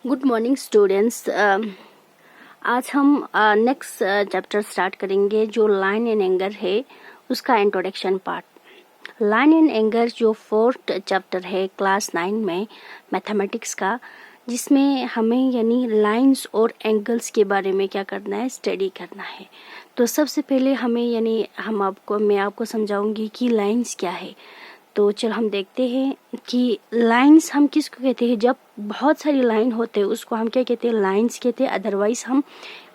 Good morning students. आज हम next chapter start करेंगे जो लाइन एंड एंगर है उसका introduction part. Line and anger जो 4th चैप्टर है क्लास 9 में मैथमेटिक्स का, जिसमें हमें यानी लाइंस और एंगल्स के बारे में क्या करना है, स्टडी करना है। तो सबसे पहले हमें यानी मैं आपको समझाऊंगी कि लाइंस क्या है। तो चल हम देखते हैं कि लाइंस हम किसको कहते हैं। जब बहुत सारी लाइन होते हैं उसको हम क्या कहते हैं, लाइंस कहते हैं। अदरवाइज हम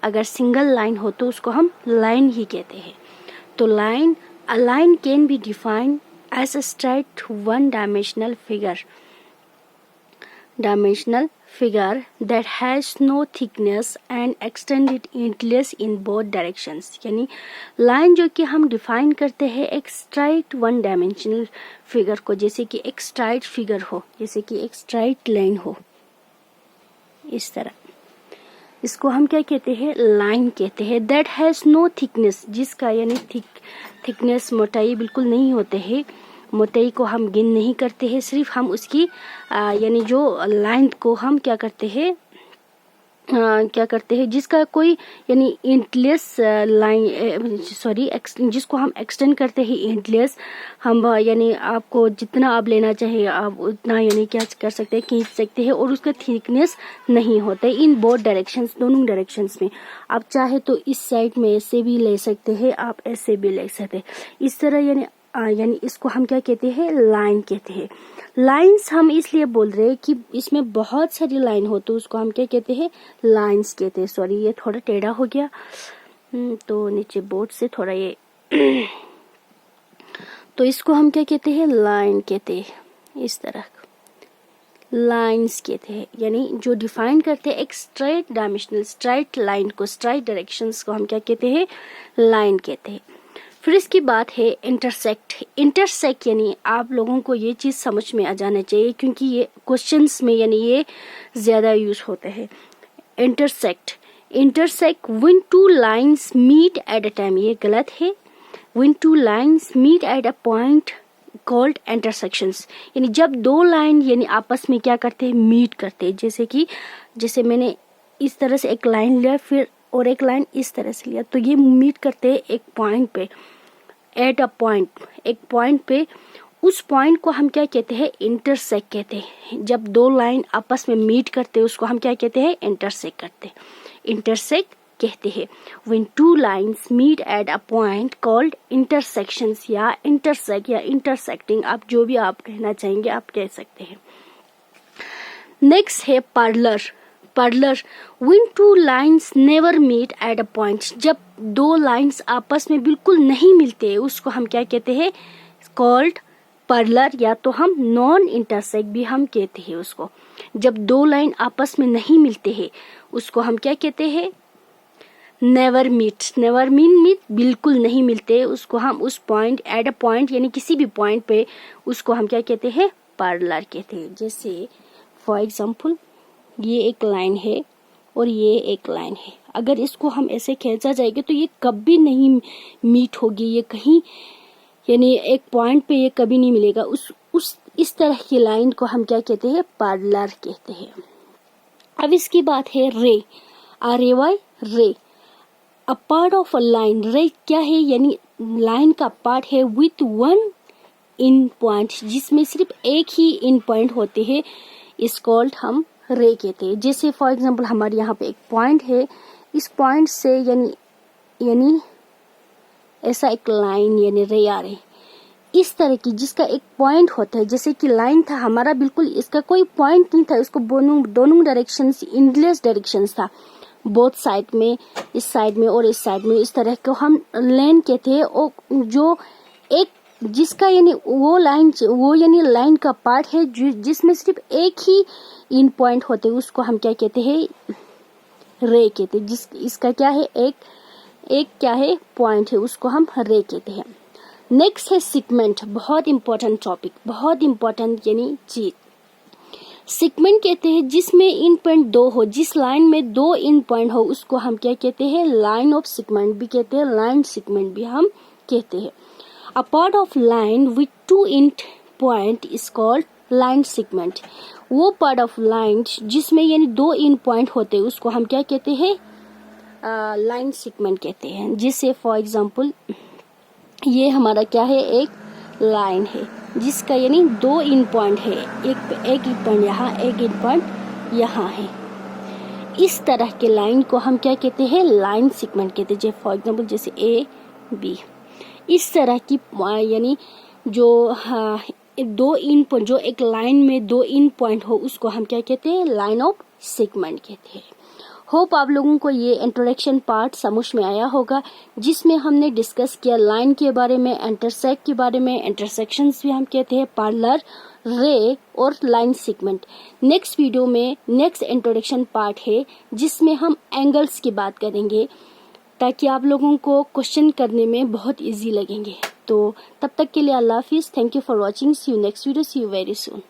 अगर सिंगल लाइन हो तो उसको हम लाइन ही कहते हैं। तो a line can be defined as a straight one-dimensional figure that has no thickness and extended endless in both directions। यानी लाइन जो कि हम डिफाइन करते हैं एक स्ट्राइट वन डायमेंशनल फिगर को, जैसे कि एक स्ट्राइट फिगर हो, जैसे कि एक स्ट्राइट लाइन हो इस तरह, इसको हम क्या कहते हैं, लाइन कहते हैं। दैट हैज नो थिकनेस, जिसका यानी थिकनेस मोटाई बिल्कुल नहीं होते हैं। मोटाई को हम गिन नहीं करते हैं, सिर्फ हम उसकी यानी जो लाइन को हम क्या करते हैं, जिसका कोई यानी एंडलेस लाइन जिसको हम एक्सटेंड करते हैं एंडलेस। हम यानी आपको जितना आप लेना चाहिए आप उतना यानी क्या कर सकते हैं, खींच सकते हैं, और उसका थिकनेस नहीं होता है इन बोथ डायरेक्शंस, दोनों डायरेक्शंस में। आप चाहे तो इस साइड में ऐसे भी ले सकते हैं, आप ऐसे भी ले सकते हैं। इस तरह यानी इसको हम क्या कहते हैं, लाइन कहते हैं। लाइंस हम इसलिए बोल रहे हैं कि इसमें बहुत सारी लाइन हो तो उसको हम क्या कहते हैं, लाइंस कहते हैं। सॉरी ये थोड़ा टेढ़ा हो गया तो नीचे बोर्ड से थोड़ा ये तो इसको हम क्या कहते हैं, लाइन कहते हैं। इस तरह लाइंस कहते हैं, यानी जो डिफाइन करते हैं एक स्ट्राइट लाइन को, स्ट्राइट डायरेक्शंस को हम क्या कहते हैं, लाइन कहते हैं। फिर इसकी बात है इंटरसेक्ट यानी आप लोगों को ये चीज समझ में आ जाना चाहिए क्योंकि ये क्वेश्चंस में यानी ये ज्यादा यूज होते हैं। Intersect when two lines meet at a time, ये गलत है। When two lines meet at a point called intersections, यानी जब दो लाइन यानी आपस में क्या करते हैं, मीट करते हैं। जैसे मैंने इस तरह से एक लाइन लिया फिर और एक लाइन इस तरह से लिया, तो ये मीट करते हैं एक पॉइंट पे, एट अ पॉइंट, एक पॉइंट पे। उस पॉइंट को हम क्या कहते हैं, इंटरसेक्ट कहते हैं। जब दो लाइन आपस में मीट करते हैं उसको हम क्या कहते हैं, इंटरसेक्ट कहते हैं। When two lines meet at a point called intersections या इंटरसेक्ट या इंटरसेक्टिंग, आप जो भी आप कहना चाहेंगे आप कह सकते हैं। नेक्स्ट है parallel when two lines never meet at a point, जब दो लाइंस आपस में बिल्कुल नहीं मिलते उसको हम क्या कहते हैं, कॉल्ड पैरेलल, या तो हम नॉन इंटरसेक्ट भी हम कहते हैं उसको। जब दो लाइन आपस में नहीं मिलते हैं उसको हम क्या कहते हैं, नेवर मीट बिल्कुल नहीं मिलते, उसको हम उस पॉइंट एट अ पॉइंट यानी किसी भी पॉइंट पे उसको हम क्या कहते हैं, पैरेलल कहते हैं। जैसे फॉर एग्जाम्पल ये एक लाइन है और ये एक लाइन है, अगर इसको हम ऐसे खींचा जाएगा तो ये कभी नहीं मीट होगी, ये कहीं यानी एक पॉइंट पे ये कभी नहीं मिलेगा। इस तरह की लाइन को हम क्या कहते हैं, पैरेलल कहते हैं। अब इसकी बात है रे, a part of a line. रे क्या है, यानी लाइन का पार्ट है विथ वन इन पॉइंट, जिसमें सिर्फ एक ही इन पॉइंट होते हैं, इस कॉल्ड हम रे कहते हैं। जैसे फॉर एग्जाम्पल हमारे यहाँ पे एक पॉइंट है, इस पॉइंट से यानी ऐसा एक लाइन यानी रे आ रही इस तरह की, जिसका एक पॉइंट होता है। जैसे कि लाइन था हमारा, बिल्कुल इसका कोई पॉइंट नहीं था, इसको दोनों डायरेक्शन इनलेस डायरेक्शन था, बोथ साइड में, इस साइड में और इस साइड में। इस तरह को हम लाइन कहते हैं। और जो एक जिसका यानी वो यानी लाइन का पार्ट है जिसमें सिर्फ एक ही इन पॉइंट होते हैं उसको हम क्या कहते हैं, रे कहते हैं। इसका क्या है, एक क्या है, पॉइंट है, उसको हम रे कहते हैं। नेक्स्ट है सेगमेंट, बहुत इंपॉर्टेंट टॉपिक, बहुत इंपॉर्टेंट यानी चीज। सेगमेंट कहते हैं जिसमें इन पॉइंट दो हो, जिस लाइन में दो इन पॉइंट हो उसको हम क्या कहते हैं, लाइन ऑफ सेगमेंट भी कहते हैं, लाइन सेगमेंट भी हम कहते हैं। A part of line with to in point is called line segment, वो पार्ट ऑफ लाइन जिसमें यानी 2 इन पॉइंट होते हैं उसको हम क्या कहते हैं, लाइन सेगमेंट कहते हैं। जिससे फॉर एग्जांपल ये हमारा क्या है, एक लाइन है जिसका यानी 2 इन पॉइंट है, एक इन पॉइंट यहाँ, एक इन पॉइंट यहाँ है। इस तरह के लाइन को हम क्या कहते हैं, लाइन सेगमेंट कहते हैं। फॉर एग्जांपल जैसे ए बी, इस तरह की यानी जो 2 इन पॉइंट, जो एक लाइन में 2 इन पॉइंट हो उसको हम क्या कहते हैं, लाइन ऑफ सेगमेंट कहते हैं। होप आप लोगों को ये इंट्रोडक्शन पार्ट समझ में आया होगा, जिसमें हमने डिस्कस किया लाइन के बारे में, इंटरसेक्ट के बारे में, इंटरसेक्शंस भी हम कहते हैं, पैरेलल, रे और लाइन सेगमेंट। नेक्स्ट वीडियो में नेक्स्ट इंट्रोडक्शन पार्ट है जिसमें हम एंगल्स की बात करेंगे, ताकि आप लोगों को क्वेश्चन करने में बहुत इजी लगेंगे। तो तब तक के लिए अल्लाह हाफिज, thank you for watching, see you next video, see you very soon.